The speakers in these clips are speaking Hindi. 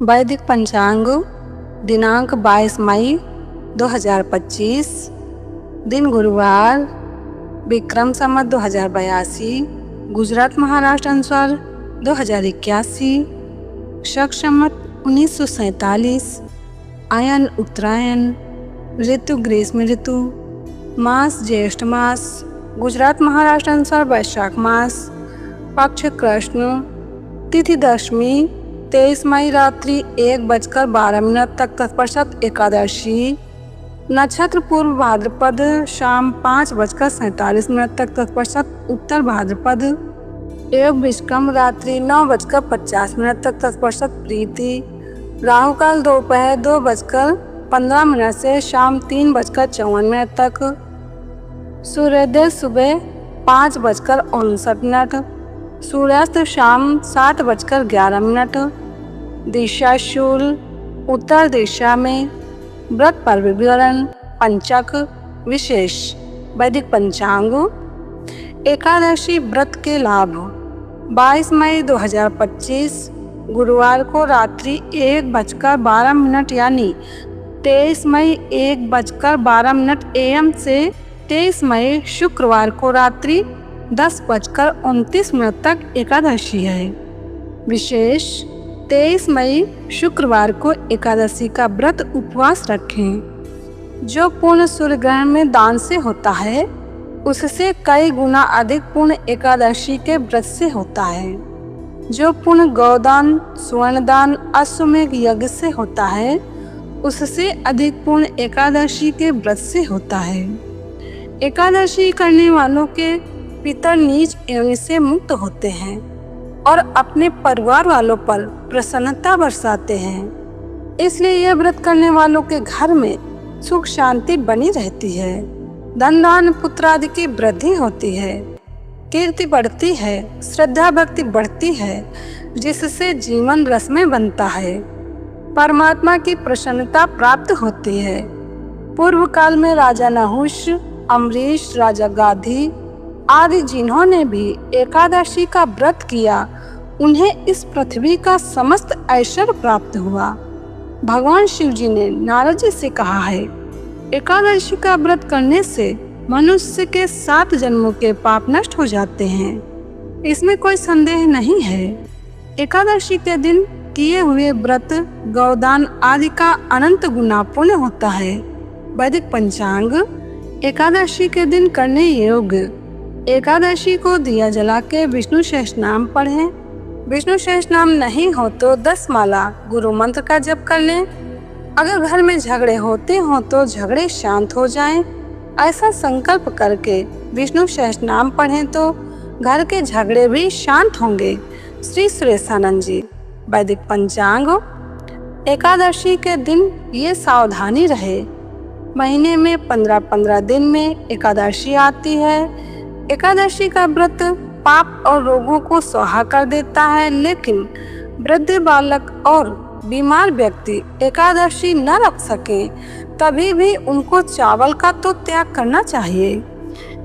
वैदिक पंचांग दिनांक 22 मई 2025, दिन गुरुवार, विक्रम संवत 2082, गुजरात महाराष्ट्र अनुसार 2081, शक संवत 1947, आयन उत्तरायण, ऋतु ग्रीष्म ऋतु, मास ज्येष्ठ मास, गुजरात महाराष्ट्र अनुसार वैशाख मास, पक्ष कृष्ण, तिथि दशमी 23 मई रात्रि 1:12 तक तत्पश्चात एकादशी, नक्षत्र पूर्व भाद्रपद शाम 5:47 तक तत्पश्चात उत्तर भाद्रपद, योग विश्रम रात्रि 9:50 तक तत्पश्चात प्रीति, राहु काल दोपहर 2:15 से शाम 3:54 तक, सूर्योदय सुबह 5:59, सूर्यास्त शाम 7:11, दिशा शूल, उत्तर दिशा में, व्रत पर विवरण, पंचक विशेष, वैदिक पंचांग, एकादशी व्रत के लाभ। 22 मई 2025 गुरुवार को रात्रि 1:12 यानी 23 मई 1:12 AM से 23 मई शुक्रवार को रात्रि 10:29 तक एकादशी है। विशेष 23 मई शुक्रवार को एकादशी का व्रत उपवास रखें। जो पुण्य सूर्य ग्रहण में दान से होता है उससे कई गुना अधिक पुण्य एकादशी के व्रत से होता है। जो पुण्य गौदान, स्वर्णदान, अश्वमेध यज्ञ से होता है उससे अधिक पुण्य एकादशी के व्रत से होता है। एकादशी करने वालों के पितर नीच योनि से मुक्त होते हैं और अपने परिवार वालों पर प्रसन्नता बरसाते हैं। इसलिए यह व्रत करने वालों के घर में सुख शांति बनी रहती है, धन धान्य पुत्र आदि की वृद्धि होती है, कीर्ति बढ़ती है, श्रद्धा भक्ति बढ़ती है, जिससे जीवन रसमय बनता है, परमात्मा की प्रसन्नता प्राप्त होती है। पूर्व काल में राजा नहुष, अम्बरीश, राजा गाधी आदि जिन्होंने भी एकादशी का व्रत किया उन्हें इस पृथ्वी का समस्त ऐश्वर्य प्राप्त हुआ। भगवान शिव जी ने नारद जी से कहा है, एकादशी का व्रत करने से मनुष्य के 7 जन्मों के पाप नष्ट हो जाते हैं। इसमें कोई संदेह नहीं है। एकादशी के दिन किए हुए व्रत, गौदान आदि का अनंत गुना पुण्य होता है। वैदिक पंचांग एकादशी के दिन करने योग्य। एकादशी को दिया जला के विष्णु सहस्त्र नाम पढ़ें। विष्णु सहस्त्र नाम नहीं हो तो 10 माला गुरु मंत्र का जप कर लें। अगर घर में झगड़े होते हो तो झगड़े शांत हो जाएं। ऐसा संकल्प करके विष्णु सहस्त्र नाम पढ़ें तो घर के झगड़े भी शांत होंगे। श्री सुरेशानंद जी। वैदिक पंचांग एकादशी के दिन ये सावधानी रहे, महीने में 15-15 दिन में एकादशी आती है। एकादशी का व्रत पाप और रोगों को स्वाहा कर देता है, लेकिन वृद्ध, बालक और बीमार व्यक्ति एकादशी न रख सके तभी भी उनको चावल का तो त्याग करना चाहिए।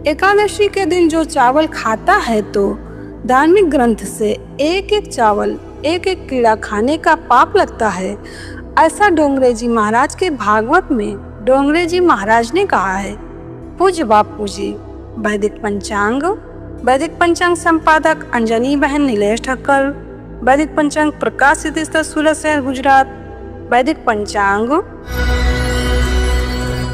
एकादशी के दिन जो चावल खाता है तो धार्मिक ग्रंथ से एक चावल एक कीड़ा खाने का पाप लगता है। ऐसा डोंगरे जी महाराज के भागवत में डोंगरे जी महाराज ने कहा है। पूज्य बापू जी। वैदिक पंचांग संपादक अंजनी बहन नीलेश ठक्कर। वैदिक पंचांग प्रकाशित सूरत शहर गुजरात। वैदिक पंचांग